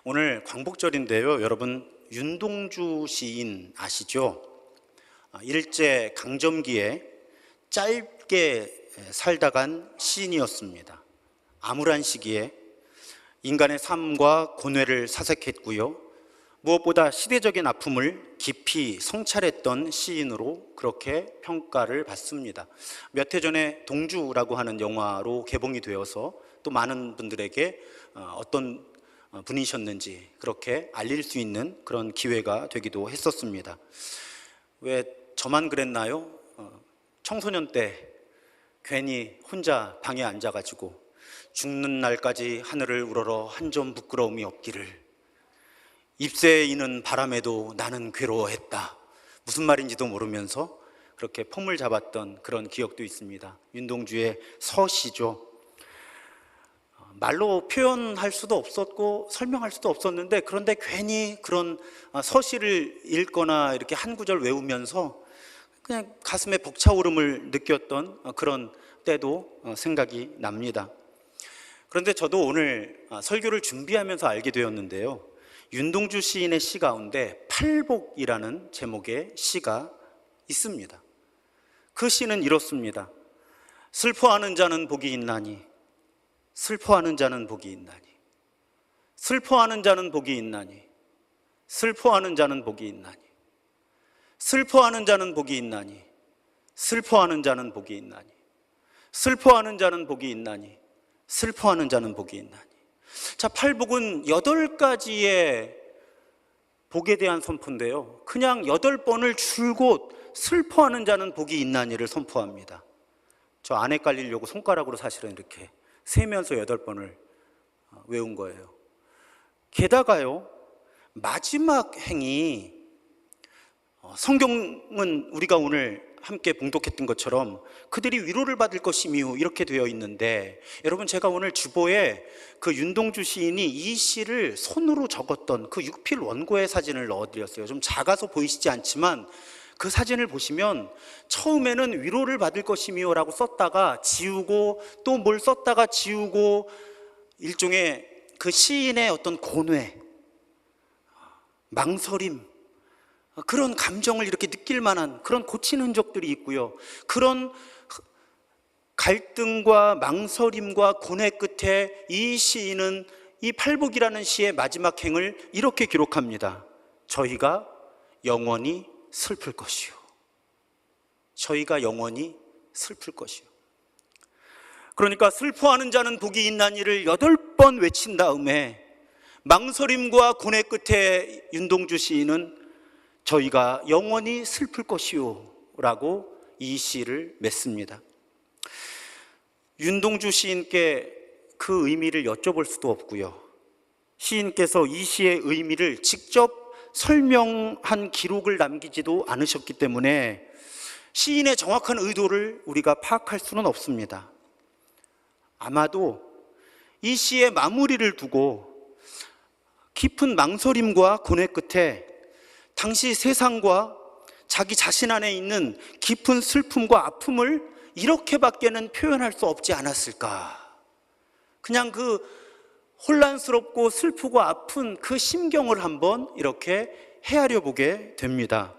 오늘 광복절인데요. 여러분 윤동주 시인 아시죠? 일제 강점기에 짧게 살다 간 시인이었습니다. 암울한 시기에 인간의 삶과 고뇌를 사색했고요. 무엇보다 시대적인 아픔을 깊이 성찰했던 시인으로 그렇게 평가를 받습니다. 몇 해 전에 동주라고 하는 영화로 개봉이 되어서 또 많은 분들에게 어떤 분이셨는지 그렇게 알릴 수 있는 그런 기회가 되기도 했었습니다. 왜 저만 그랬나요? 청소년 때 괜히 혼자 방에 앉아가지고 죽는 날까지 하늘을 우러러 한 점 부끄러움이 없기를, 잎새에 이는 바람에도 나는 괴로워했다, 무슨 말인지도 모르면서 그렇게 폼을 잡았던 그런 기억도 있습니다. 윤동주의 서시죠. 말로 표현할 수도 없었고 설명할 수도 없었는데, 그런데 괜히 그런 서시를 읽거나 이렇게 한 구절 외우면서 그냥 가슴에 벅차오름을 느꼈던 그런 때도 생각이 납니다. 그런데 저도 오늘 설교를 준비하면서 알게 되었는데요, 윤동주 시인의 시 가운데 팔복이라는 제목의 시가 있습니다. 그 시는 이렇습니다. 슬퍼하는 자는 복이 있나니, 슬퍼하는 자는 복이 있나니, 슬퍼하는 자는 복이 있나니, 슬퍼하는 자는 복이 있나니, 슬퍼하는 자는 복이 있나니, 슬퍼하는 자는 복이 있나니, 슬퍼하는 자는 복이 있나니, 슬퍼하는 자는 복이 있나니. 자, 팔복은 8가지의 복에 대한 선포인데요, 그냥 8번을 줄곧 슬퍼하는 자는 복이 있나니를 선포합니다. 저 안 헷갈리려고 손가락으로 사실은 이렇게 세면서 8번을 외운 거예요. 게다가요, 마지막 행이, 성경은 우리가 오늘 함께 봉독했던 것처럼 그들이 위로를 받을 것이며 이렇게 되어 있는데, 여러분 제가 오늘 주보에 그 윤동주 시인이 이 시를 손으로 적었던 그 6필 원고의 사진을 넣어드렸어요. 좀 작아서 보이시지 않지만 그 사진을 보시면 처음에는 위로를 받을 것이며 라고 썼다가 지우고, 또 뭘 썼다가 지우고, 일종의 그 시인의 어떤 고뇌, 망설임, 그런 감정을 이렇게 느낄 만한 그런 고친 흔적들이 있고요. 그런 갈등과 망설임과 고뇌 끝에 이 시인은 이 팔복이라는 시의 마지막 행을 이렇게 기록합니다. 저희가 영원히 슬플 것이요. 저희가 영원히 슬플 것이요. 그러니까 슬퍼하는 자는 복이 있나니를 8번 외친 다음에 망설임과 고뇌 끝에 윤동주 시인은 저희가 영원히 슬플 것이요 라고 이 시를 맺습니다. 윤동주 시인께 그 의미를 여쭤볼 수도 없고요, 시인께서 이 시의 의미를 직접 설명한 기록을 남기지도 않으셨기 때문에 시인의 정확한 의도를 우리가 파악할 수는 없습니다. 아마도 이 시의 마무리를 두고 깊은 망설임과 고뇌 끝에 당시 세상과 자기 자신 안에 있는 깊은 슬픔과 아픔을 이렇게밖에는 표현할 수 없지 않았을까. 그냥 그 혼란스럽고 슬프고 아픈 그 심경을 한번 이렇게 헤아려 보게 됩니다.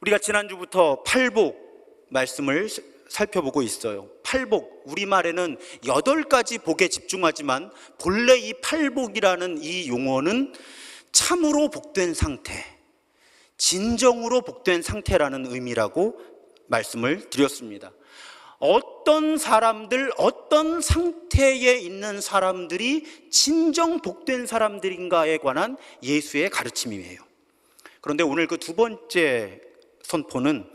우리가 지난주부터 팔복 말씀을 살펴보고 있어요. 팔복, 우리말에는 8가지 복에 집중하지만 본래 이 팔복이라는 이 용어는 참으로 복된 상태, 진정으로 복된 상태라는 의미라고 말씀을 드렸습니다. 어떤 사람들, 어떤 상태에 있는 사람들이 진정 복된 사람들인가에 관한 예수의 가르침이에요. 그런데 오늘 그 두 번째 선포는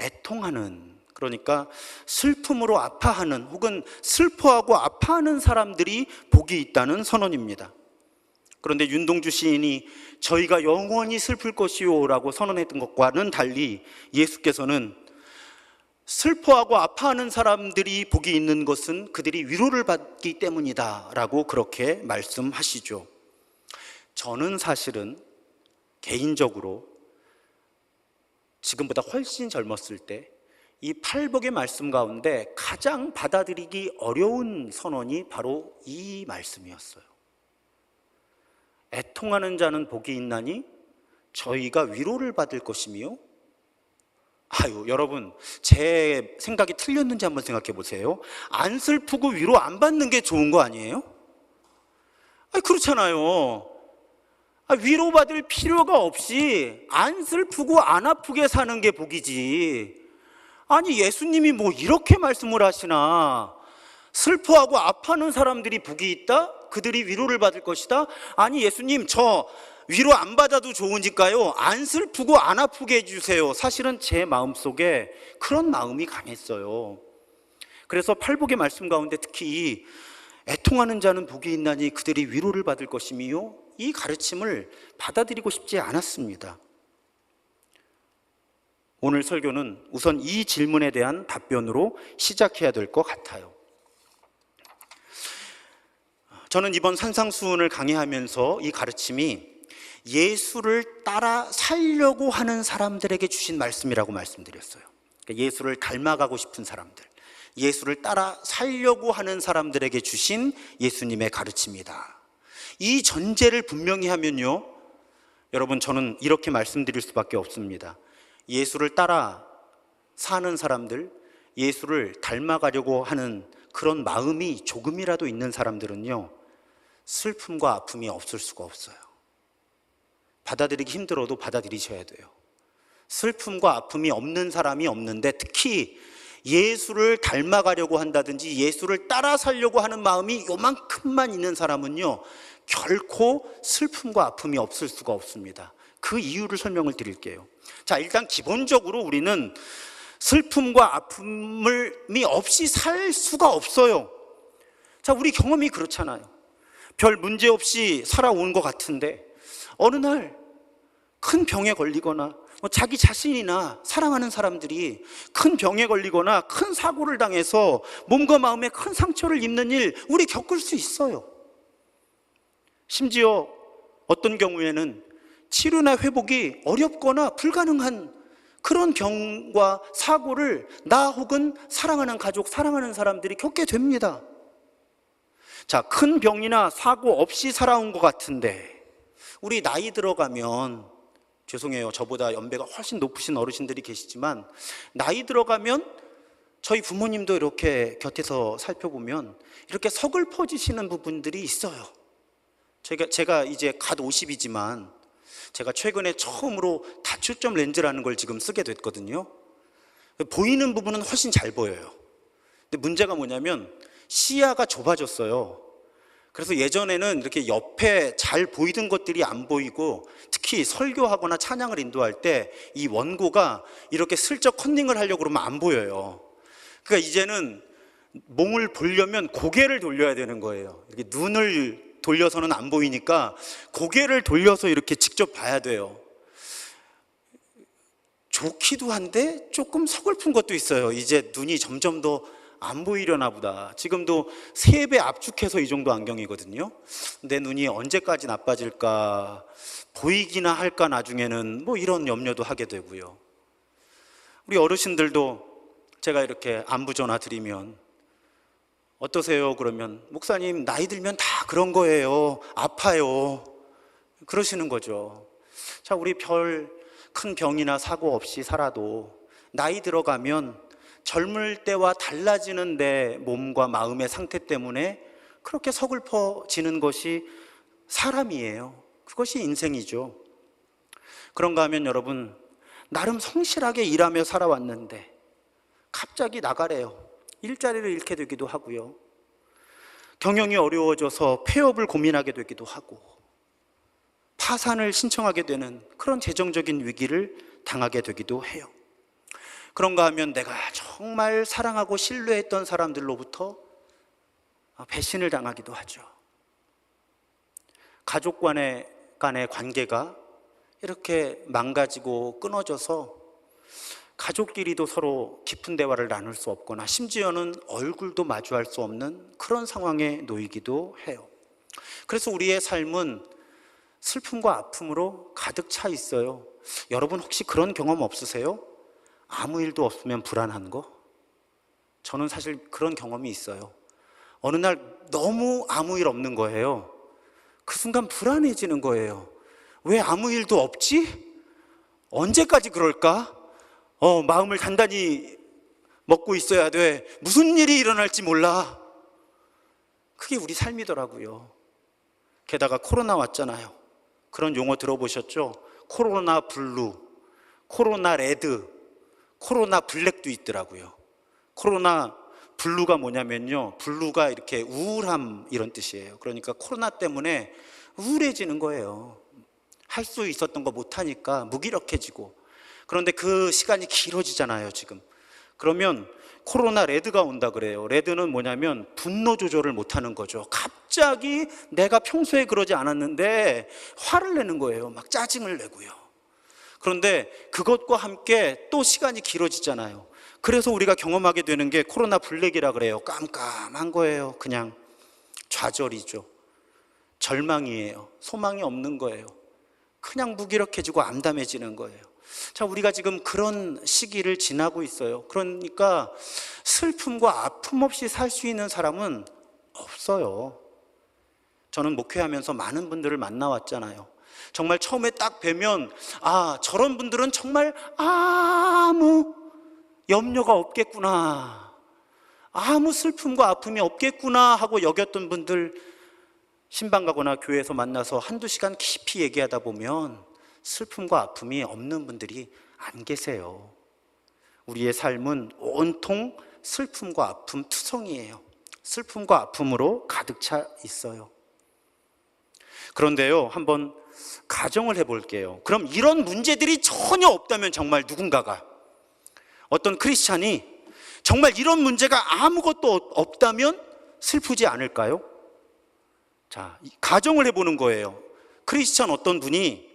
애통하는, 그러니까 슬픔으로 아파하는 혹은 슬퍼하고 아파하는 사람들이 복이 있다는 선언입니다. 그런데 윤동주 시인이 저희가 영원히 슬플 것이요 라고 선언했던 것과는 달리 예수께서는 슬퍼하고 아파하는 사람들이 복이 있는 것은 그들이 위로를 받기 때문이다 라고 그렇게 말씀하시죠. 저는 사실은 개인적으로 지금보다 훨씬 젊었을 때 이 팔복의 말씀 가운데 가장 받아들이기 어려운 선언이 바로 이 말씀이었어요. 애통하는 자는 복이 있나니 저희가 위로를 받을 것이며. 아유, 여러분, 제 생각이 틀렸는지 한번 생각해 보세요. 안 슬프고 위로 안 받는 게 좋은 거 아니에요? 아니, 그렇잖아요. 위로받을 필요가 없이 안 슬프고 안 아프게 사는 게 복이지. 아니, 예수님이 뭐 이렇게 말씀을 하시나? 슬퍼하고 아파하는 사람들이 복이 있다? 그들이 위로를 받을 것이다? 아니, 예수님, 저 위로 안 받아도 좋으니까요, 안 슬프고 안 아프게 해주세요. 사실은 제 마음속에 그런 마음이 강했어요. 그래서 팔복의 말씀 가운데 특히 이 애통하는 자는 복이 있나니 그들이 위로를 받을 것이며, 이 가르침을 받아들이고 싶지 않았습니다. 오늘 설교는 우선 이 질문에 대한 답변으로 시작해야 될 것 같아요. 저는 이번 산상수훈을 강의하면서 이 가르침이 예수를 따라 살려고 하는 사람들에게 주신 말씀이라고 말씀드렸어요. 그러니까 예수를 닮아가고 싶은 사람들, 예수를 따라 살려고 하는 사람들에게 주신 예수님의 가르침이다. 이 전제를 분명히 하면요, 여러분, 저는 이렇게 말씀드릴 수밖에 없습니다. 예수를 따라 사는 사람들, 예수를 닮아가려고 하는 그런 마음이 조금이라도 있는 사람들은요, 슬픔과 아픔이 없을 수가 없어요. 받아들이기 힘들어도 받아들이셔야 돼요. 슬픔과 아픔이 없는 사람이 없는데, 특히 예수를 닮아가려고 한다든지 예수를 따라 살려고 하는 마음이 요만큼만 있는 사람은요, 결코 슬픔과 아픔이 없을 수가 없습니다. 그 이유를 설명을 드릴게요. 자, 일단 기본적으로 우리는 슬픔과 아픔이 없이 살 수가 없어요. 자, 우리 경험이 그렇잖아요. 별 문제 없이 살아온 것 같은데 어느 날 큰 병에 걸리거나 자기 자신이나 사랑하는 사람들이 큰 병에 걸리거나 큰 사고를 당해서 몸과 마음에 큰 상처를 입는 일, 우리 겪을 수 있어요. 심지어 어떤 경우에는 치료나 회복이 어렵거나 불가능한 그런 병과 사고를 나 혹은 사랑하는 가족, 사랑하는 사람들이 겪게 됩니다. 자, 큰 병이나 사고 없이 살아온 것 같은데 우리 나이 들어가면, 죄송해요, 저보다 연배가 훨씬 높으신 어르신들이 계시지만, 나이 들어가면 저희 부모님도 이렇게 곁에서 살펴보면 이렇게 서글퍼지시는 부분들이 있어요. 제가 이제 갓 50이지만 제가 최근에 처음으로 다초점 렌즈라는 걸 지금 쓰게 됐거든요. 보이는 부분은 훨씬 잘 보여요. 근데 문제가 뭐냐면 시야가 좁아졌어요. 그래서 예전에는 이렇게 옆에 잘 보이던 것들이 안 보이고, 특히 설교하거나 찬양을 인도할 때 이 원고가 이렇게 슬쩍 컨닝을 하려고 그러면 안 보여요. 그러니까 이제는 몽을 보려면 고개를 돌려야 되는 거예요. 이렇게 눈을 돌려서는 안 보이니까 고개를 돌려서 이렇게 직접 봐야 돼요. 좋기도 한데 조금 서글픈 것도 있어요. 이제 눈이 점점 더 안 보이려나 보다. 지금도 3배 압축해서 이 정도 안경이거든요. 내 눈이 언제까지 나빠질까, 보이기나 할까 나중에는, 뭐 이런 염려도 하게 되고요. 우리 어르신들도 제가 이렇게 안부 전화 드리면 어떠세요? 그러면 목사님, 나이 들면 다 그런 거예요. 아파요. 그러시는 거죠. 자, 우리 별 큰 병이나 사고 없이 살아도 나이 들어가면 젊을 때와 달라지는 내 몸과 마음의 상태 때문에 그렇게 서글퍼지는 것이 사람이에요. 그것이 인생이죠. 그런가 하면 여러분, 나름 성실하게 일하며 살아왔는데 갑자기 나가래요. 일자리를 잃게 되기도 하고요. 경영이 어려워져서 폐업을 고민하게 되기도 하고, 파산을 신청하게 되는 그런 재정적인 위기를 당하게 되기도 해요. 그런가 하면 내가 정말 사랑하고 신뢰했던 사람들로부터 배신을 당하기도 하죠. 가족 간의 관계가 이렇게 망가지고 끊어져서 가족끼리도 서로 깊은 대화를 나눌 수 없거나 심지어는 얼굴도 마주할 수 없는 그런 상황에 놓이기도 해요. 그래서 우리의 삶은 슬픔과 아픔으로 가득 차 있어요. 여러분 혹시 그런 경험 없으세요? 아무 일도 없으면 불안한 거? 저는 사실 그런 경험이 있어요. 어느 날 너무 아무 일 없는 거예요. 그 순간 불안해지는 거예요. 왜 아무 일도 없지? 언제까지 그럴까? 마음을 단단히 먹고 있어야 돼. 무슨 일이 일어날지 몰라. 그게 우리 삶이더라고요. 게다가 코로나 왔잖아요. 그런 용어 들어보셨죠? 코로나 블루, 코로나 레드, 코로나 블랙도 있더라고요. 코로나 블루가 뭐냐면요, 블루가 이렇게 우울함 이런 뜻이에요. 그러니까 코로나 때문에 우울해지는 거예요. 할 수 있었던 거 못하니까 무기력해지고. 그런데 그 시간이 길어지잖아요 지금. 그러면 코로나 레드가 온다 그래요. 레드는 뭐냐면 분노 조절을 못하는 거죠. 갑자기 내가 평소에 그러지 않았는데 화를 내는 거예요. 막 짜증을 내고요. 그런데 그것과 함께 또 시간이 길어지잖아요. 그래서 우리가 경험하게 되는 게 코로나 블랙이라 그래요. 깜깜한 거예요. 그냥 좌절이죠. 절망이에요. 소망이 없는 거예요. 그냥 무기력해지고 암담해지는 거예요. 자, 우리가 지금 그런 시기를 지나고 있어요. 그러니까 슬픔과 아픔 없이 살 수 있는 사람은 없어요. 저는 목회하면서 많은 분들을 만나왔잖아요. 정말 처음에 딱 뵈면 저런 분들은 정말 아무 염려가 없겠구나, 아무 슬픔과 아픔이 없겠구나 하고 여겼던 분들, 신방 가거나 교회에서 만나서 한두 시간 깊이 얘기하다 보면 슬픔과 아픔이 없는 분들이 안 계세요. 우리의 삶은 온통 슬픔과 아픔 투성이에요. 슬픔과 아픔으로 가득 차 있어요. 그런데요, 한번 가정을 해볼게요. 그럼 이런 문제들이 전혀 없다면, 정말 누군가가, 어떤 크리스찬이 정말 이런 문제가 아무것도 없다면 슬프지 않을까요? 자, 가정을 해보는 거예요. 크리스찬 어떤 분이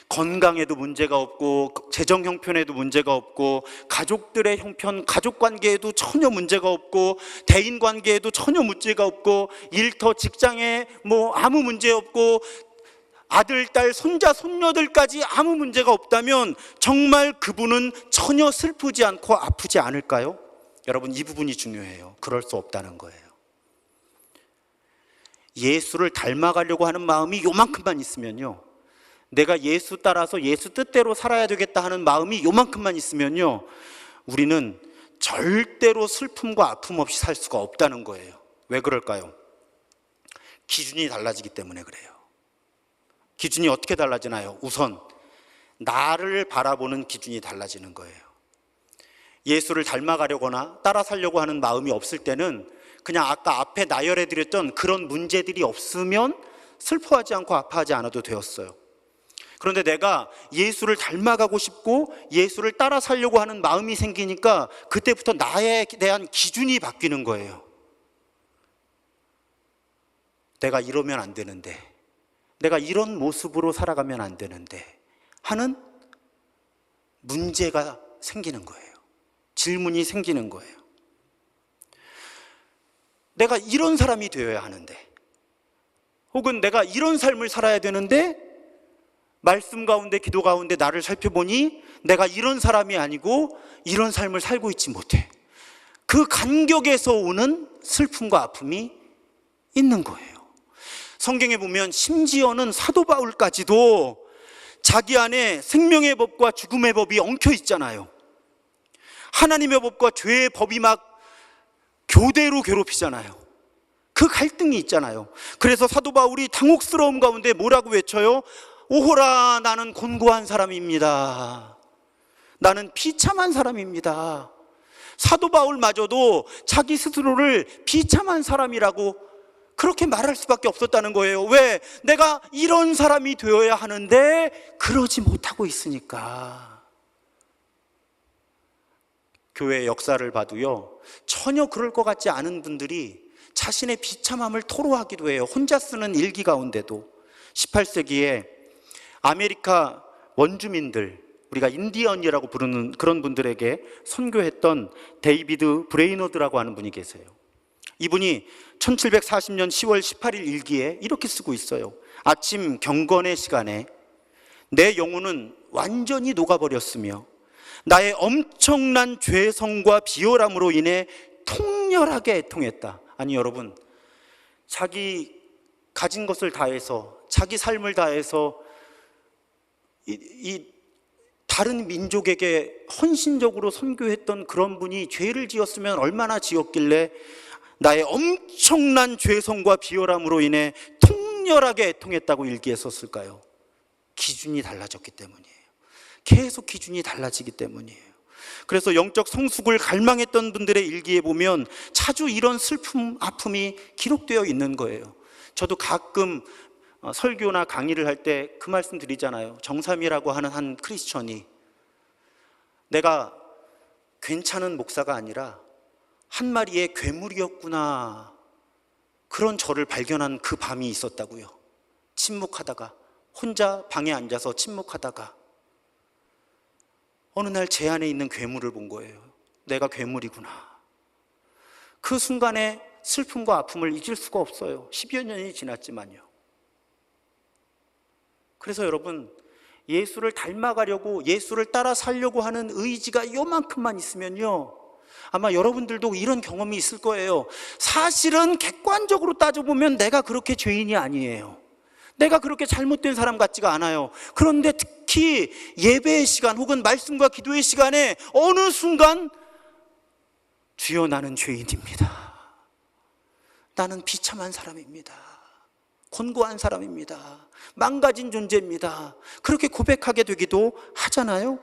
건강에도 문제가 없고, 재정 형편에도 문제가 없고, 가족들의 형편, 가족 관계에도 전혀 문제가 없고, 대인 관계에도 전혀 문제가 없고, 일터, 직장에 아무 문제 없고, 아들, 딸, 손자, 손녀들까지 아무 문제가 없다면 정말 그분은 전혀 슬프지 않고 아프지 않을까요? 여러분, 이 부분이 중요해요. 그럴 수 없다는 거예요. 예수를 닮아가려고 하는 마음이 요만큼만 있으면요, 내가 예수 따라서 예수 뜻대로 살아야 되겠다 하는 마음이 요만큼만 있으면요, 우리는 절대로 슬픔과 아픔 없이 살 수가 없다는 거예요. 왜 그럴까요? 기준이 달라지기 때문에 그래요. 기준이 어떻게 달라지나요? 우선 나를 바라보는 기준이 달라지는 거예요. 예수를 닮아가려거나 따라 살려고 하는 마음이 없을 때는 그냥 아까 앞에 나열해 드렸던 그런 문제들이 없으면 슬퍼하지 않고 아파하지 않아도 되었어요. 그런데 내가 예수를 닮아가고 싶고 예수를 따라 살려고 하는 마음이 생기니까 그때부터 나에 대한 기준이 바뀌는 거예요. 내가 이러면 안 되는데, 내가 이런 모습으로 살아가면 안 되는데 하는 문제가 생기는 거예요. 질문이 생기는 거예요. 내가 이런 사람이 되어야 하는데, 혹은 내가 이런 삶을 살아야 되는데, 말씀 가운데, 기도 가운데 나를 살펴보니 내가 이런 사람이 아니고 이런 삶을 살고 있지 못해. 그 간격에서 오는 슬픔과 아픔이 있는 거예요. 성경에 보면 심지어는 사도 바울까지도 자기 안에 생명의 법과 죽음의 법이 엉켜 있잖아요. 하나님의 법과 죄의 법이 막 교대로 괴롭히잖아요. 그 갈등이 있잖아요. 그래서 사도 바울이 당혹스러움 가운데 뭐라고 외쳐요? 오호라, 나는 곤고한 사람입니다. 나는 비참한 사람입니다. 사도 바울마저도 자기 스스로를 비참한 사람이라고 그렇게 말할 수밖에 없었다는 거예요. 왜? 내가 이런 사람이 되어야 하는데 그러지 못하고 있으니까. 교회 역사를 봐도요, 전혀 그럴 것 같지 않은 분들이 자신의 비참함을 토로하기도 해요. 혼자 쓰는 일기 가운데도. 18세기에 아메리카 원주민들, 우리가 인디언이라고 부르는 그런 분들에게 선교했던 데이비드 브레이너드라고 하는 분이 계세요. 이분이 1740년 10월 18일 일기에 이렇게 쓰고 있어요. 아침 경건의 시간에 내 영혼은 완전히 녹아버렸으며 나의 엄청난 죄성과 비열함으로 인해 통렬하게 애통했다. 아니 여러분, 자기 가진 것을 다해서 자기 삶을 다해서 이 다른 민족에게 헌신적으로 선교했던 그런 분이 죄를 지었으면 얼마나 지었길래 나의 엄청난 죄성과 비열함으로 인해 통렬하게 애통했다고 일기했었을까요? 기준이 달라졌기 때문이에요. 계속 기준이 달라지기 때문이에요. 그래서 영적 성숙을 갈망했던 분들의 일기에 보면 자주 이런 슬픔, 아픔이 기록되어 있는 거예요. 저도 가끔 설교나 강의를 할 때 그 말씀 드리잖아요. 정삼이라고 하는 한 크리스천이 내가 괜찮은 목사가 아니라 한 마리의 괴물이었구나, 그런 저를 발견한 그 밤이 있었다고요. 침묵하다가, 혼자 방에 앉아서 침묵하다가 어느 날 제 안에 있는 괴물을 본 거예요. 내가 괴물이구나. 그 순간에 슬픔과 아픔을 잊을 수가 없어요. 10여 년이 지났지만요. 그래서 여러분, 예수를 닮아가려고, 예수를 따라 살려고 하는 의지가 요만큼만 있으면요, 아마 여러분들도 이런 경험이 있을 거예요. 사실은 객관적으로 따져보면 내가 그렇게 죄인이 아니에요. 내가 그렇게 잘못된 사람 같지가 않아요. 그런데 특히 예배의 시간 혹은 말씀과 기도의 시간에 어느 순간 주여, 나는 죄인입니다. 나는 비참한 사람입니다. 곤고한 사람입니다. 망가진 존재입니다. 그렇게 고백하게 되기도 하잖아요.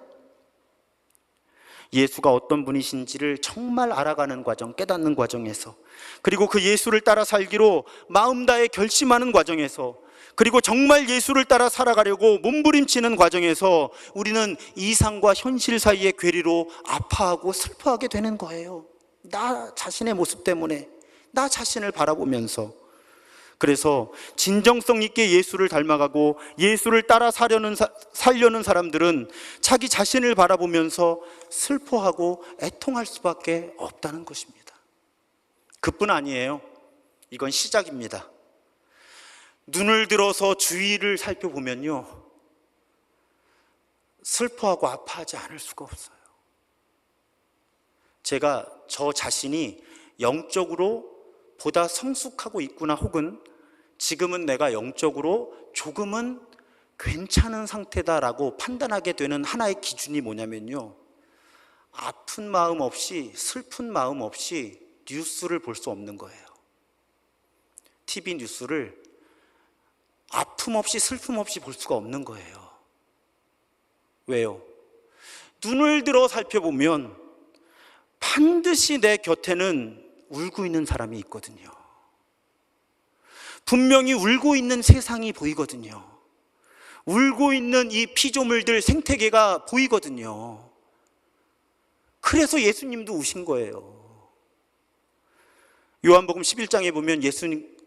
예수가 어떤 분이신지를 정말 알아가는 과정, 깨닫는 과정에서, 그리고 그 예수를 따라 살기로 마음 다해 결심하는 과정에서, 그리고 정말 예수를 따라 살아가려고 몸부림치는 과정에서 우리는 이상과 현실 사이의 괴리로 아파하고 슬퍼하게 되는 거예요. 나 자신의 모습 때문에, 나 자신을 바라보면서. 그래서 진정성 있게 예수를 닮아가고 예수를 따라 살려는 사람들은 자기 자신을 바라보면서 슬퍼하고 애통할 수밖에 없다는 것입니다. 그뿐 아니에요. 이건 시작입니다. 눈을 들어서 주위를 살펴보면요, 슬퍼하고 아파하지 않을 수가 없어요. 제가 저 자신이 영적으로 보다 성숙하고 있구나, 혹은 지금은 내가 영적으로 조금은 괜찮은 상태다라고 판단하게 되는 하나의 기준이 뭐냐면요, 아픈 마음 없이, 슬픈 마음 없이 뉴스를 볼 수 없는 거예요. TV 뉴스를 아픔 없이, 슬픔 없이 볼 수가 없는 거예요. 왜요? 눈을 들어 살펴보면 반드시 내 곁에는 울고 있는 사람이 있거든요. 분명히 울고 있는 세상이 보이거든요. 울고 있는 이 피조물들, 생태계가 보이거든요. 그래서 예수님도 우신 거예요. 요한복음 11장에 보면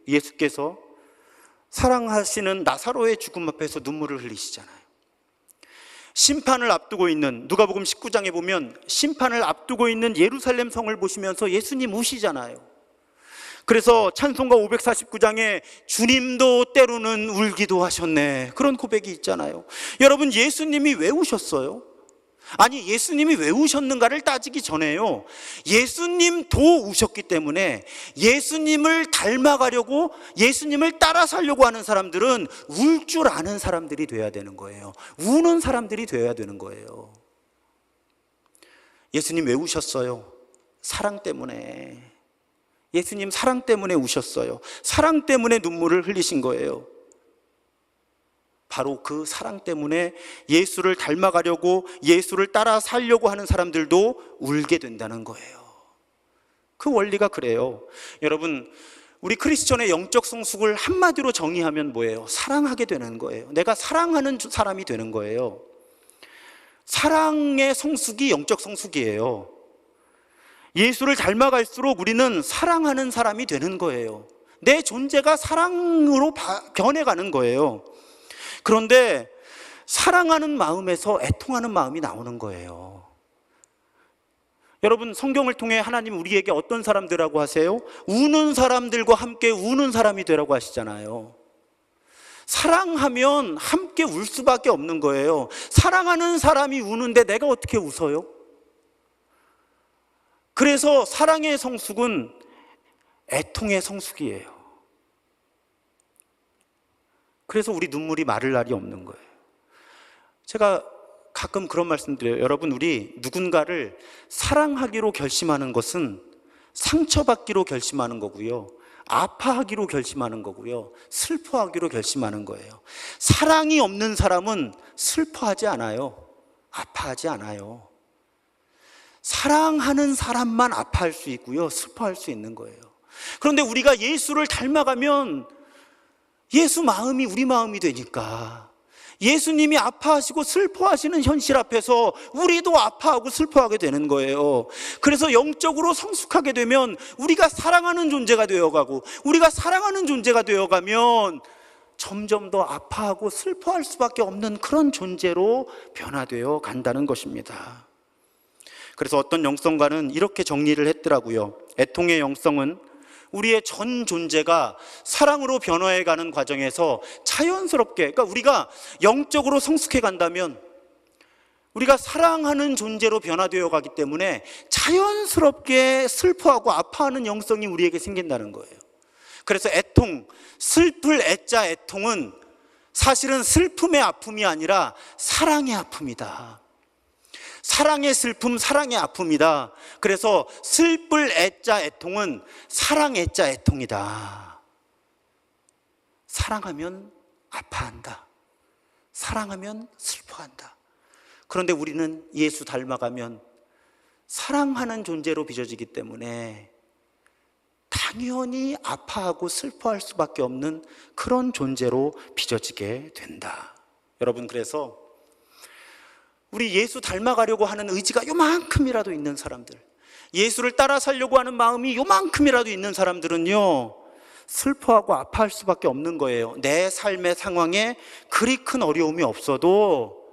예수께서 사랑하시는 나사로의 죽음 앞에서 눈물을 흘리시잖아요. 심판을 앞두고 있는, 누가복음 19장에 보면 심판을 앞두고 있는 예루살렘 성을 보시면서 예수님 우시잖아요. 그래서 찬송가 549장에 주님도 때로는 울기도 하셨네, 그런 고백이 있잖아요. 여러분, 예수님이 왜 우셨어요? 아니, 예수님이 왜 우셨는가를 따지기 전에요, 예수님도 우셨기 때문에 예수님을 닮아가려고, 예수님을 따라 살려고 하는 사람들은 울 줄 아는 사람들이 돼야 되는 거예요. 우는 사람들이 돼야 되는 거예요. 예수님 왜 우셨어요? 사랑 때문에. 예수님 사랑 때문에 우셨어요. 사랑 때문에 눈물을 흘리신 거예요. 바로 그 사랑 때문에 예수를 닮아가려고, 예수를 따라 살려고 하는 사람들도 울게 된다는 거예요. 그 원리가 그래요. 여러분, 우리 크리스천의 영적 성숙을 한마디로 정의하면 뭐예요? 사랑하게 되는 거예요. 내가 사랑하는 사람이 되는 거예요. 사랑의 성숙이 영적 성숙이에요. 예수를 닮아갈수록 우리는 사랑하는 사람이 되는 거예요. 내 존재가 사랑으로 변해가는 거예요. 그런데 사랑하는 마음에서 애통하는 마음이 나오는 거예요. 여러분, 성경을 통해 하나님 우리에게 어떤 사람들이라고 하세요? 우는 사람들과 함께 우는 사람이 되라고 하시잖아요. 사랑하면 함께 울 수밖에 없는 거예요. 사랑하는 사람이 우는데 내가 어떻게 웃어요? 그래서 사랑의 성숙은 애통의 성숙이에요. 그래서 우리 눈물이 마를 날이 없는 거예요. 제가 가끔 그런 말씀 드려요. 여러분, 우리 누군가를 사랑하기로 결심하는 것은 상처받기로 결심하는 거고요, 아파하기로 결심하는 거고요, 슬퍼하기로 결심하는 거예요. 사랑이 없는 사람은 슬퍼하지 않아요. 아파하지 않아요. 사랑하는 사람만 아파할 수 있고요, 슬퍼할 수 있는 거예요. 그런데 우리가 예수를 닮아가면 예수 마음이 우리 마음이 되니까, 예수님이 아파하시고 슬퍼하시는 현실 앞에서 우리도 아파하고 슬퍼하게 되는 거예요. 그래서 영적으로 성숙하게 되면 우리가 사랑하는 존재가 되어가고, 우리가 사랑하는 존재가 되어가면 점점 더 아파하고 슬퍼할 수밖에 없는 그런 존재로 변화되어 간다는 것입니다. 그래서 어떤 영성가는 이렇게 정리를 했더라고요. 애통의 영성은 우리의 전 존재가 사랑으로 변화해가는 과정에서 자연스럽게, 그러니까 우리가 영적으로 성숙해 간다면 우리가 사랑하는 존재로 변화되어 가기 때문에 자연스럽게 슬퍼하고 아파하는 영성이 우리에게 생긴다는 거예요. 그래서 애통, 슬플 애자 애통은 사실은 슬픔의 아픔이 아니라 사랑의 아픔이다. 사랑의 슬픔, 사랑의 아픔이다. 그래서 슬플 애자 애통은 사랑 애자 애통이다. 사랑하면 아파한다. 사랑하면 슬퍼한다. 그런데 우리는 예수 닮아가면 사랑하는 존재로 빚어지기 때문에 당연히 아파하고 슬퍼할 수밖에 없는 그런 존재로 빚어지게 된다. 여러분, 그래서 우리 예수 닮아가려고 하는 의지가 요만큼이라도 있는 사람들, 예수를 따라 살려고 하는 마음이 요만큼이라도 있는 사람들은요, 슬퍼하고 아파할 수밖에 없는 거예요. 내 삶의 상황에 그리 큰 어려움이 없어도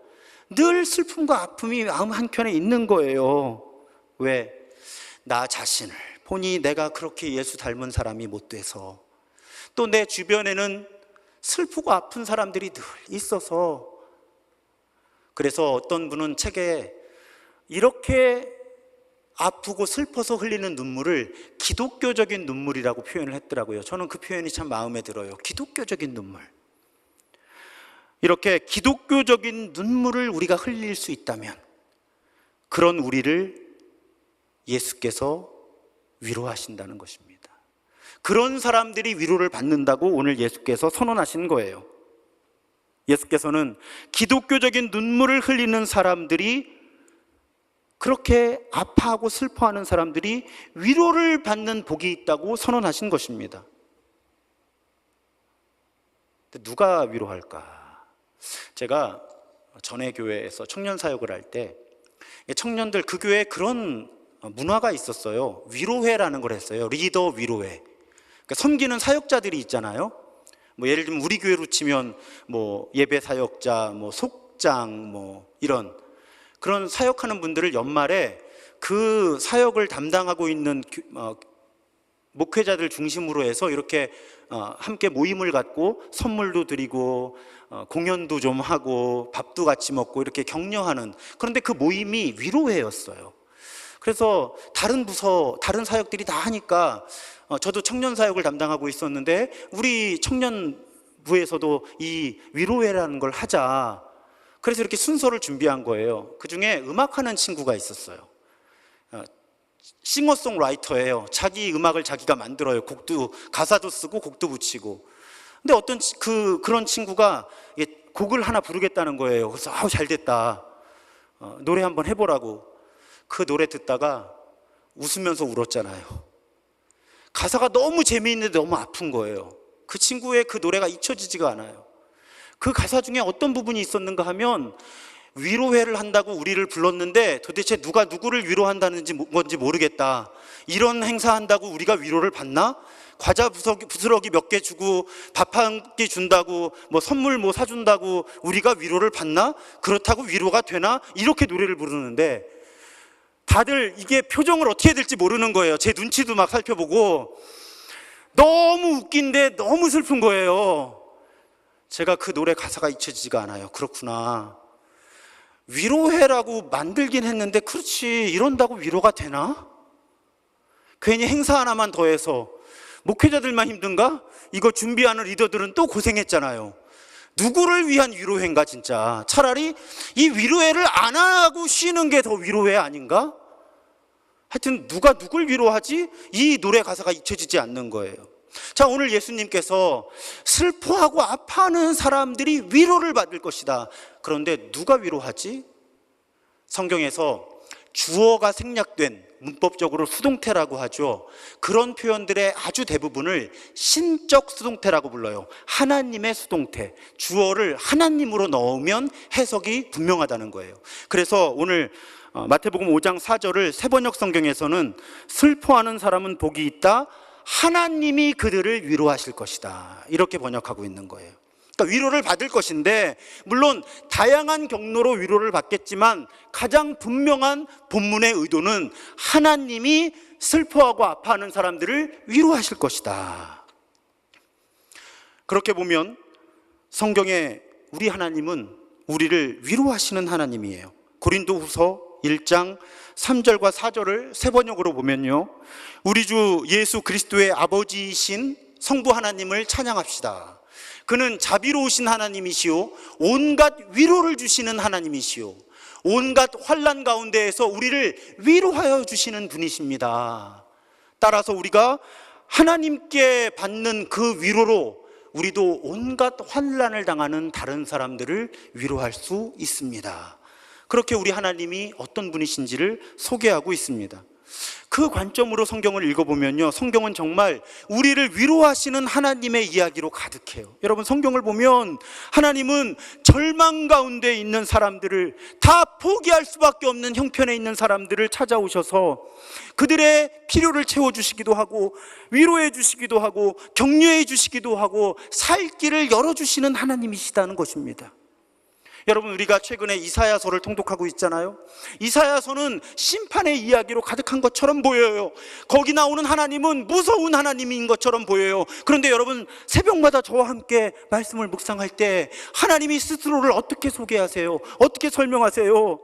늘 슬픔과 아픔이 마음 한켠에 있는 거예요. 왜? 나 자신을 보니 내가 그렇게 예수 닮은 사람이 못 돼서, 또 내 주변에는 슬프고 아픈 사람들이 늘 있어서. 그래서 어떤 분은 책에 이렇게 아프고 슬퍼서 흘리는 눈물을 기독교적인 눈물이라고 표현을 했더라고요. 저는 그 표현이 참 마음에 들어요. 기독교적인 눈물. 이렇게 기독교적인 눈물을 우리가 흘릴 수 있다면 그런 우리를 예수께서 위로하신다는 것입니다. 그런 사람들이 위로를 받는다고 오늘 예수께서 선언하신 거예요. 예수께서는 기독교적인 눈물을 흘리는 사람들이, 그렇게 아파하고 슬퍼하는 사람들이 위로를 받는 복이 있다고 선언하신 것입니다. 누가 위로할까? 제가 전에 교회에서 청년 사역을 할 때 청년들, 그 교회에 그런 문화가 있었어요. 위로회라는 걸 했어요. 리더 위로회. 그러니까 섬기는 사역자들이 있잖아요. 뭐 예를 들면 우리 교회로 치면 뭐 예배 사역자, 뭐 속장, 뭐 이런 그런 사역하는 분들을 연말에 그 사역을 담당하고 있는 목회자들 중심으로 해서 이렇게 함께 모임을 갖고 선물도 드리고 공연도 좀 하고 밥도 같이 먹고 이렇게 격려하는, 그런데 그 모임이 위로회였어요. 그래서 다른 부서, 다른 사역들이 다 하니까 저도 청년 사역을 담당하고 있었는데 우리 청년부에서도 이 위로회라는 걸 하자. 그래서 이렇게 순서를 준비한 거예요. 그 중에 음악하는 친구가 있었어요. 싱어송라이터예요. 자기 음악을 자기가 만들어요. 곡도, 가사도 쓰고 곡도 붙이고. 근데 어떤 그런 친구가 곡을 하나 부르겠다는 거예요. 그래서 아우 잘 됐다. 노래 한번 해보라고. 그 노래 듣다가 웃으면서 울었잖아요. 가사가 너무 재미있는데 너무 아픈 거예요. 그 친구의 그 노래가 잊혀지지가 않아요. 그 가사 중에 어떤 부분이 있었는가 하면, 위로회를 한다고 우리를 불렀는데 도대체 누가 누구를 위로한다는 건지 모르겠다. 이런 행사한다고 우리가 위로를 받나? 과자 부스러기 몇 개 주고 밥 한 끼 준다고 뭐 선물 뭐 사준다고 우리가 위로를 받나? 그렇다고 위로가 되나? 이렇게 노래를 부르는데 다들 이게 표정을 어떻게 해야 될지 모르는 거예요. 제 눈치도 막 살펴보고 너무 웃긴데 너무 슬픈 거예요. 제가 그 노래 가사가 잊혀지지가 않아요. 그렇구나. 위로회라고 만들긴 했는데 그렇지, 이런다고 위로가 되나? 괜히 행사 하나만 더해서 목회자들만 힘든가? 이거 준비하는 리더들은 또 고생했잖아요. 누구를 위한 위로회인가 진짜. 차라리 이 위로회를 안 하고 쉬는 게 더 위로회 아닌가? 하여튼 누가 누굴 위로하지? 이 노래 가사가 잊혀지지 않는 거예요. 자, 오늘 예수님께서 슬퍼하고 아파하는 사람들이 위로를 받을 것이다. 그런데 누가 위로하지? 성경에서 주어가 생략된, 문법적으로 수동태라고 하죠. 그런 표현들의 아주 대부분을 신적 수동태라고 불러요. 하나님의 수동태, 주어를 하나님으로 넣으면 해석이 분명하다는 거예요. 그래서 오늘 마태복음 5장 4절을 새번역 성경에서는 슬퍼하는 사람은 복이 있다, 하나님이 그들을 위로하실 것이다, 이렇게 번역하고 있는 거예요. 그러니까 위로를 받을 것인데, 물론 다양한 경로로 위로를 받겠지만 가장 분명한 본문의 의도는 하나님이 슬퍼하고 아파하는 사람들을 위로하실 것이다. 그렇게 보면 성경에 우리 하나님은 우리를 위로하시는 하나님이에요. 고린도후서 1장 3절과 4절을 새번역으로 보면요, 우리 주 예수 그리스도의 아버지이신 성부 하나님을 찬양합시다. 그는 자비로우신 하나님이시오, 온갖 위로를 주시는 하나님이시오, 온갖 환난 가운데에서 우리를 위로하여 주시는 분이십니다. 따라서 우리가 하나님께 받는 그 위로로 우리도 온갖 환난을 당하는 다른 사람들을 위로할 수 있습니다. 그렇게 우리 하나님이 어떤 분이신지를 소개하고 있습니다. 그 관점으로 성경을 읽어보면요, 성경은 정말 우리를 위로하시는 하나님의 이야기로 가득해요. 여러분, 성경을 보면 하나님은 절망 가운데 있는 사람들을, 다 포기할 수밖에 없는 형편에 있는 사람들을 찾아오셔서 그들의 필요를 채워주시기도 하고, 위로해 주시기도 하고, 격려해 주시기도 하고, 살 길을 열어주시는 하나님이시다는 것입니다. 여러분, 우리가 최근에 이사야서를 통독하고 있잖아요. 이사야서는 심판의 이야기로 가득한 것처럼 보여요. 거기 나오는 하나님은 무서운 하나님인 것처럼 보여요. 그런데 여러분, 새벽마다 저와 함께 말씀을 묵상할 때 하나님이 스스로를 어떻게 소개하세요? 어떻게 설명하세요?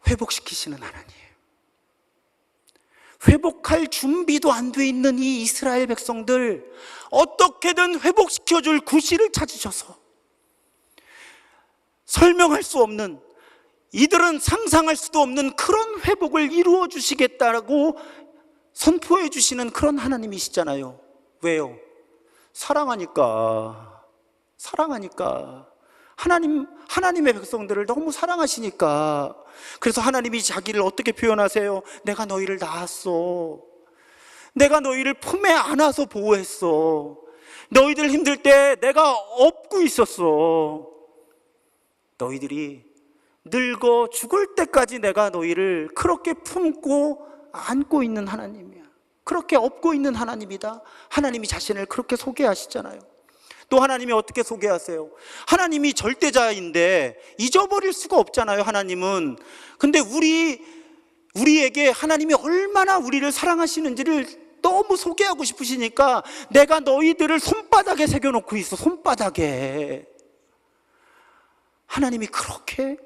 회복시키시는 하나님. 회복할 준비도 안 돼 있는 이 이스라엘 백성들 어떻게든 회복시켜줄 구실을 찾으셔서 설명할 수 없는, 이들은 상상할 수도 없는 그런 회복을 이루어 주시겠다고 선포해 주시는 그런 하나님이시잖아요. 왜요? 사랑하니까. 하나님의 백성들을 너무 사랑하시니까. 그래서 하나님이 자기를 어떻게 표현하세요? 내가 너희를 낳았어. 내가 너희를 품에 안아서 보호했어. 너희들 힘들 때 내가 업고 있었어. 너희들이 늙어 죽을 때까지 내가 너희를 그렇게 품고 안고 있는 하나님이야. 그렇게 업고 있는 하나님이다. 하나님이 자신을 그렇게 소개하시잖아요. 또 하나님이 어떻게 소개하세요? 하나님이 절대자인데 잊어버릴 수가 없잖아요, 하나님은. 근데 우리에게 하나님이 얼마나 우리를 사랑하시는지를 너무 소개하고 싶으시니까 내가 너희들을 손바닥에 새겨놓고 있어. 손바닥에. 하나님이 그렇게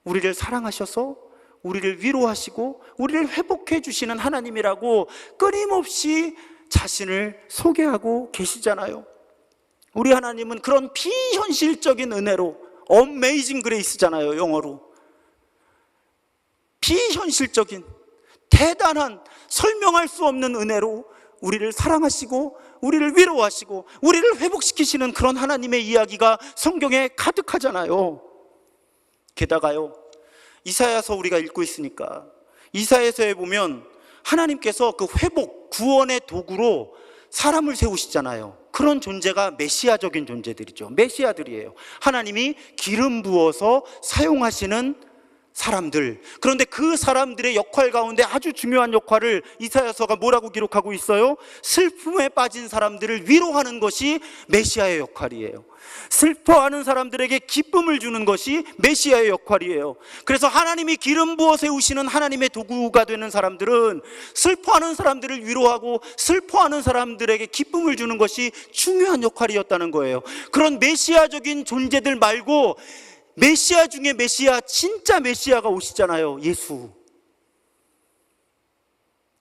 우리를 사랑하셔서 우리를 위로하시고 우리를 회복해 주시는 하나님이라고 끊임없이 자신을 소개하고 계시잖아요. 우리 하나님은 그런 비현실적인 은혜로, Amazing Grace잖아요, 영어로. 비현실적인 대단한 설명할 수 없는 은혜로 우리를 사랑하시고 우리를 위로하시고 우리를 회복시키시는 그런 하나님의 이야기가 성경에 가득하잖아요. 게다가요, 이사야서 우리가 읽고 있으니까 이사야서에 보면 하나님께서 그 회복, 구원의 도구로 사람을 세우시잖아요. 그런 존재가 메시아적인 존재들이죠. 메시아들이에요. 하나님이 기름 부어서 사용하시는 사람들. 그런데 그 사람들의 역할 가운데 아주 중요한 역할을 이사야서가 뭐라고 기록하고 있어요? 슬픔에 빠진 사람들을 위로하는 것이 메시아의 역할이에요. 슬퍼하는 사람들에게 기쁨을 주는 것이 메시아의 역할이에요. 그래서 하나님이 기름 부어 세우시는 하나님의 도구가 되는 사람들은 슬퍼하는 사람들을 위로하고 슬퍼하는 사람들에게 기쁨을 주는 것이 중요한 역할이었다는 거예요. 그런 메시아적인 존재들 말고 메시아 중에 메시아, 진짜 메시아가 오시잖아요, 예수.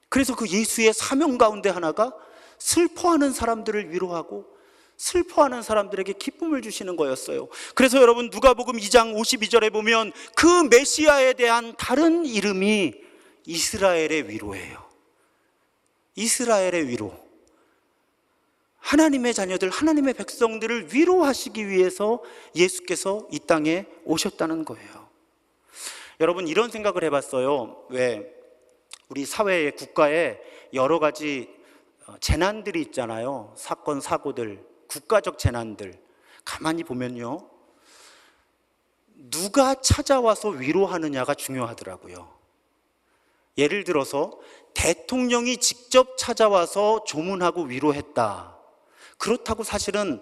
그래서 그 예수의 사명 가운데 하나가 슬퍼하는 사람들을 위로하고 슬퍼하는 사람들에게 기쁨을 주시는 거였어요. 그래서 여러분, 누가복음 2장 52절에 보면 그 메시아에 대한 다른 이름이 이스라엘의 위로예요. 이스라엘의 위로. 하나님의 자녀들, 하나님의 백성들을 위로하시기 위해서 예수께서 이 땅에 오셨다는 거예요. 여러분, 이런 생각을 해봤어요. 왜 우리 사회에, 국가에 여러 가지 재난들이 있잖아요. 사건, 사고들, 국가적 재난들. 가만히 보면요, 누가 찾아와서 위로하느냐가 중요하더라고요. 예를 들어서 대통령이 직접 찾아와서 조문하고 위로했다. 그렇다고 사실은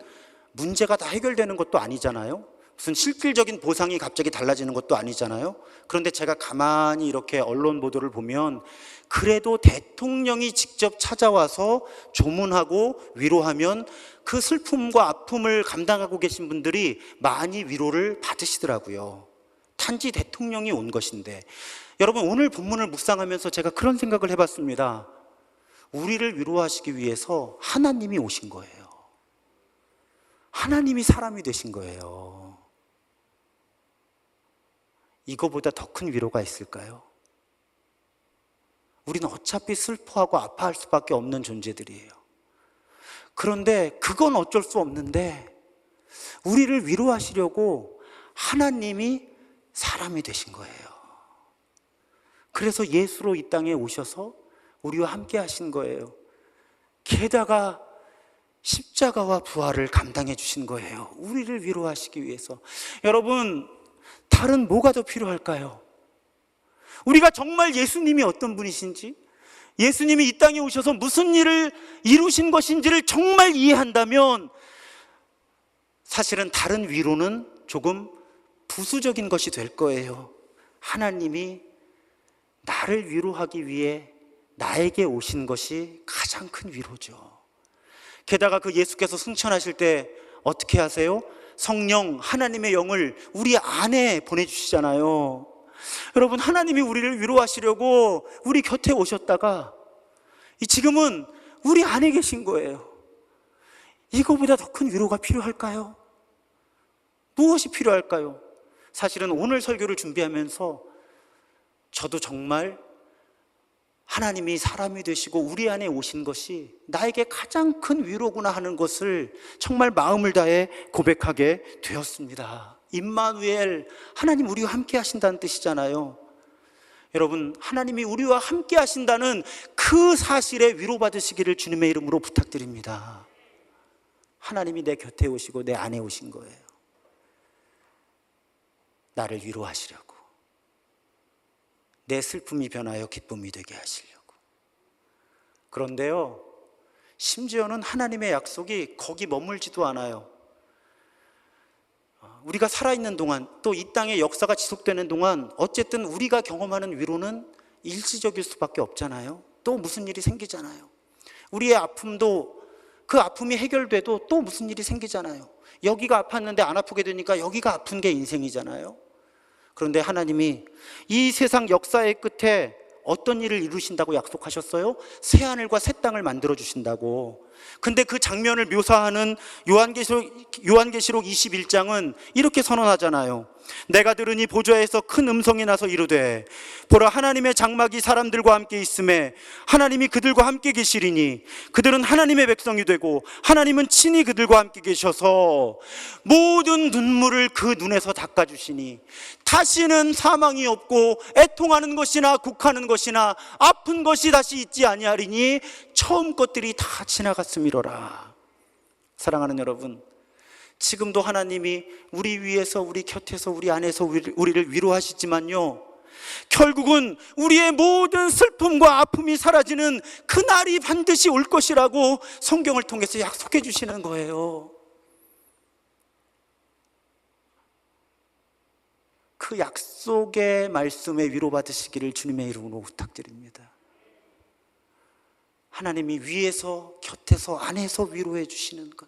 문제가 다 해결되는 것도 아니잖아요. 무슨 실질적인 보상이 갑자기 달라지는 것도 아니잖아요. 그런데 제가 가만히 이렇게 언론 보도를 보면 그래도 대통령이 직접 찾아와서 조문하고 위로하면 그 슬픔과 아픔을 감당하고 계신 분들이 많이 위로를 받으시더라고요. 단지 대통령이 온 것인데. 여러분, 오늘 본문을 묵상하면서 제가 그런 생각을 해봤습니다. 우리를 위로하시기 위해서 하나님이 오신 거예요. 하나님이 사람이 되신 거예요. 이거보다 더 큰 위로가 있을까요? 우리는 어차피 슬퍼하고 아파할 수밖에 없는 존재들이에요. 그런데 그건 어쩔 수 없는데 우리를 위로하시려고 하나님이 사람이 되신 거예요. 그래서 예수로 이 땅에 오셔서 우리와 함께 하신 거예요. 게다가 십자가와 부활을 감당해 주신 거예요. 우리를 위로하시기 위해서. 여러분, 다른 뭐가 더 필요할까요? 우리가 정말 예수님이 어떤 분이신지, 예수님이 이 땅에 오셔서 무슨 일을 이루신 것인지를 정말 이해한다면 사실은 다른 위로는 조금 부수적인 것이 될 거예요. 하나님이 나를 위로하기 위해 나에게 오신 것이 가장 큰 위로죠. 게다가 그 예수께서 승천하실 때 어떻게 하세요? 성령, 하나님의 영을 우리 안에 보내주시잖아요. 여러분, 하나님이 우리를 위로하시려고 우리 곁에 오셨다가 지금은 우리 안에 계신 거예요. 이거보다 더 큰 위로가 필요할까요? 무엇이 필요할까요? 사실은 오늘 설교를 준비하면서 저도 정말 하나님이 사람이 되시고 우리 안에 오신 것이 나에게 가장 큰 위로구나 하는 것을 정말 마음을 다해 고백하게 되었습니다. 임마누엘, 하나님 우리와 함께 하신다는 뜻이잖아요. 여러분, 하나님이 우리와 함께 하신다는 그 사실에 위로받으시기를 주님의 이름으로 부탁드립니다. 하나님이 내 곁에 오시고 내 안에 오신 거예요. 나를 위로하시려고, 내 슬픔이 변하여 기쁨이 되게 하시려고. 그런데요, 심지어는 하나님의 약속이 거기 머물지도 않아요. 우리가 살아있는 동안, 또 이 땅의 역사가 지속되는 동안 어쨌든 우리가 경험하는 위로는 일시적일 수밖에 없잖아요. 또 무슨 일이 생기잖아요. 우리의 아픔도, 그 아픔이 해결돼도 또 무슨 일이 생기잖아요. 여기가 아팠는데 안 아프게 되니까 여기가 아픈 게 인생이잖아요. 그런데 하나님이 이 세상 역사의 끝에 어떤 일을 이루신다고 약속하셨어요? 새하늘과 새 땅을 만들어 주신다고. 근데 그 장면을 묘사하는 요한계시록 21장은 이렇게 선언하잖아요. 내가 들으니 보좌에서 큰 음성이 나서 이르되 보라, 하나님의 장막이 사람들과 함께 있음에 하나님이 그들과 함께 계시리니 그들은 하나님의 백성이 되고 하나님은 친히 그들과 함께 계셔서 모든 눈물을 그 눈에서 닦아주시니 다시는 사망이 없고 애통하는 것이나 곡하는 것이나 아픈 것이 다시 있지 아니하리니 처음 것들이 다 지나갔음이로라. 사랑하는 여러분, 지금도 하나님이 우리 위에서, 우리 곁에서, 우리 안에서 우리를 위로하시지만요, 결국은 우리의 모든 슬픔과 아픔이 사라지는 그날이 반드시 올 것이라고 성경을 통해서 약속해 주시는 거예요. 그 약속의 말씀에 위로받으시기를 주님의 이름으로 부탁드립니다. 하나님이 위에서, 곁에서, 안에서 위로해 주시는 것,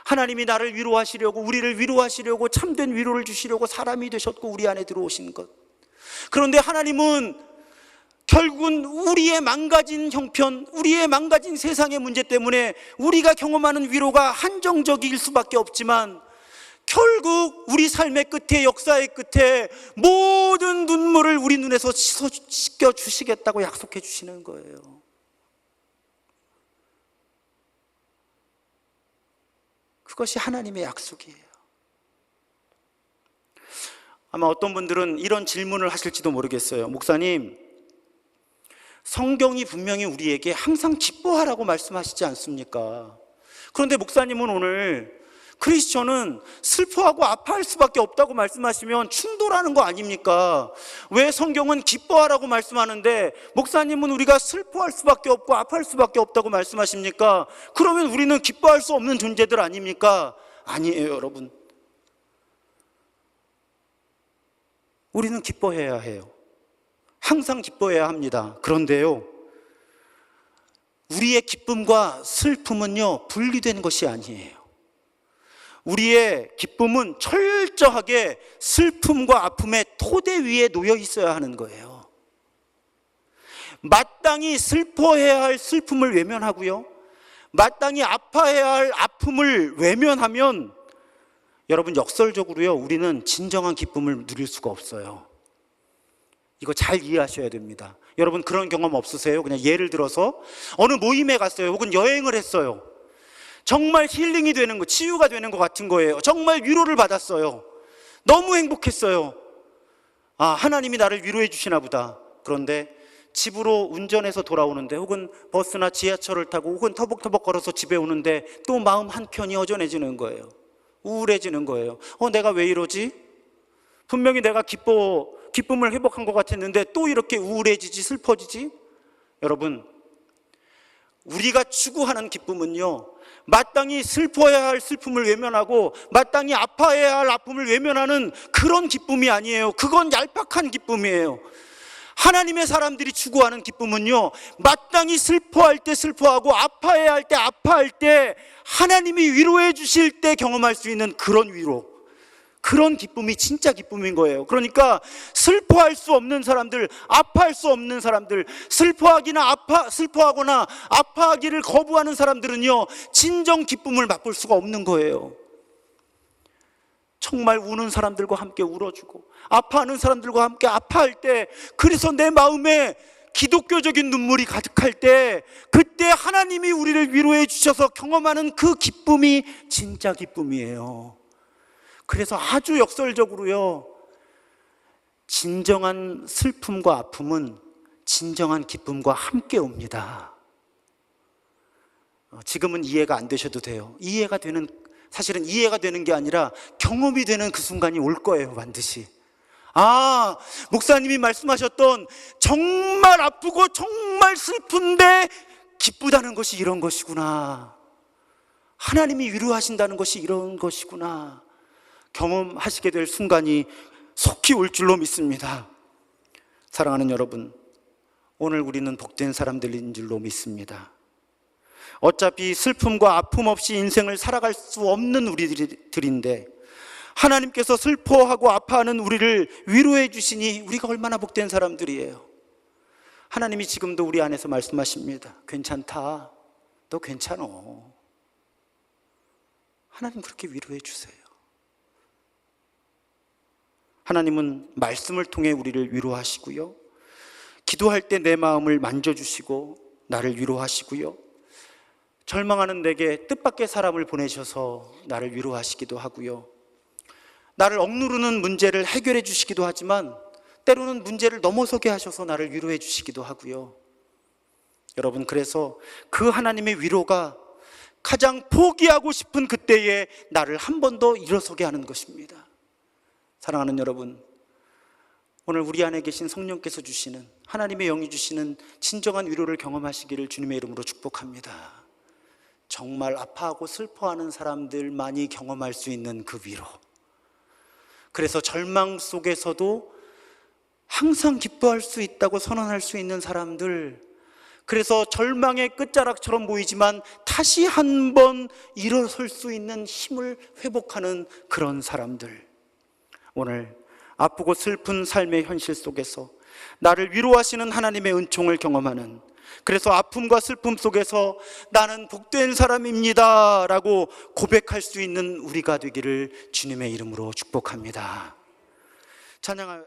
하나님이 나를 위로하시려고, 우리를 위로하시려고 참된 위로를 주시려고 사람이 되셨고 우리 안에 들어오신 것. 그런데 하나님은 결국은 우리의 망가진 형편, 우리의 망가진 세상의 문제 때문에 우리가 경험하는 위로가 한정적일 수밖에 없지만, 결국 우리 삶의 끝에, 역사의 끝에 모든 눈물을 우리 눈에서 씻겨 주시겠다고 약속해 주시는 거예요. 그것이 하나님의 약속이에요. 아마 어떤 분들은 이런 질문을 하실지도 모르겠어요. 목사님, 성경이 분명히 우리에게 항상 기뻐하라고 말씀하시지 않습니까? 그런데 목사님은 오늘 크리스천은 슬퍼하고 아파할 수밖에 없다고 말씀하시면 충돌하는 거 아닙니까? 왜 성경은 기뻐하라고 말씀하는데 목사님은 우리가 슬퍼할 수밖에 없고 아파할 수밖에 없다고 말씀하십니까? 그러면 우리는 기뻐할 수 없는 존재들 아닙니까? 아니에요, 여러분. 우리는 기뻐해야 해요. 항상 기뻐해야 합니다. 그런데요, 우리의 기쁨과 슬픔은요, 분리된 것이 아니에요. 우리의 기쁨은 철저하게 슬픔과 아픔의 토대 위에 놓여 있어야 하는 거예요. 마땅히 슬퍼해야 할 슬픔을 외면하고요, 마땅히 아파해야 할 아픔을 외면하면 여러분, 역설적으로요, 우리는 진정한 기쁨을 누릴 수가 없어요. 이거 잘 이해하셔야 됩니다. 여러분, 그런 경험 없으세요? 그냥 예를 들어서 어느 모임에 갔어요, 혹은 여행을 했어요. 정말 힐링이 되는 거, 치유가 되는 것 같은 거예요. 정말 위로를 받았어요. 너무 행복했어요. 아, 하나님이 나를 위로해 주시나 보다. 그런데 집으로 운전해서 돌아오는데, 혹은 버스나 지하철을 타고, 혹은 터벅터벅 걸어서 집에 오는데 또 마음 한켠이 허전해지는 거예요. 우울해지는 거예요. 내가 왜 이러지? 분명히 내가 기쁨을 회복한 것 같았는데 또 이렇게 우울해지지, 슬퍼지지? 여러분, 우리가 추구하는 기쁨은요, 마땅히 슬퍼해야 할 슬픔을 외면하고 마땅히 아파해야 할 아픔을 외면하는 그런 기쁨이 아니에요. 그건 얄팍한 기쁨이에요. 하나님의 사람들이 추구하는 기쁨은요, 마땅히 슬퍼할 때 슬퍼하고 아파해야 할 때 아파할 때 하나님이 위로해 주실 때 경험할 수 있는 그런 위로, 그런 기쁨이 진짜 기쁨인 거예요. 그러니까 슬퍼할 수 없는 사람들, 아파할 수 없는 사람들, 슬퍼하거나 아파하기를 거부하는 사람들은요, 진정 기쁨을 맛볼 수가 없는 거예요. 정말 우는 사람들과 함께 울어주고 아파하는 사람들과 함께 아파할 때, 그래서 내 마음에 기독교적인 눈물이 가득할 때, 그때 하나님이 우리를 위로해 주셔서 경험하는 그 기쁨이 진짜 기쁨이에요. 그래서 아주 역설적으로요, 진정한 슬픔과 아픔은 진정한 기쁨과 함께 옵니다. 지금은 이해가 안 되셔도 돼요. 사실은 이해가 되는 게 아니라 경험이 되는 그 순간이 올 거예요, 반드시. 아, 목사님이 말씀하셨던 정말 아프고 정말 슬픈데 기쁘다는 것이 이런 것이구나, 하나님이 위로하신다는 것이 이런 것이구나, 경험하시게 될 순간이 속히 올 줄로 믿습니다. 사랑하는 여러분, 오늘 우리는 복된 사람들인 줄로 믿습니다. 어차피 슬픔과 아픔 없이 인생을 살아갈 수 없는 우리들인데, 하나님께서 슬퍼하고 아파하는 우리를 위로해 주시니 우리가 얼마나 복된 사람들이에요. 하나님이 지금도 우리 안에서 말씀하십니다. 괜찮다, 너 괜찮어. 하나님 그렇게 위로해 주세요. 하나님은 말씀을 통해 우리를 위로하시고요, 기도할 때 내 마음을 만져주시고 나를 위로하시고요, 절망하는 내게 뜻밖의 사람을 보내셔서 나를 위로하시기도 하고요, 나를 억누르는 문제를 해결해 주시기도 하지만 때로는 문제를 넘어서게 하셔서 나를 위로해 주시기도 하고요. 여러분, 그래서 그 하나님의 위로가 가장 포기하고 싶은 그때에 나를 한 번 더 일어서게 하는 것입니다. 사랑하는 여러분, 오늘 우리 안에 계신 성령께서 주시는, 하나님의 영이 주시는 진정한 위로를 경험하시기를 주님의 이름으로 축복합니다. 정말 아파하고 슬퍼하는 사람들만이 경험할 수 있는 그 위로, 그래서 절망 속에서도 항상 기뻐할 수 있다고 선언할 수 있는 사람들, 그래서 절망의 끝자락처럼 보이지만 다시 한번 일어설 수 있는 힘을 회복하는 그런 사람들, 오늘 아프고 슬픈 삶의 현실 속에서 나를 위로하시는 하나님의 은총을 경험하는, 그래서 아픔과 슬픔 속에서 나는 복된 사람입니다 라고 고백할 수 있는 우리가 되기를 주님의 이름으로 축복합니다. 찬양할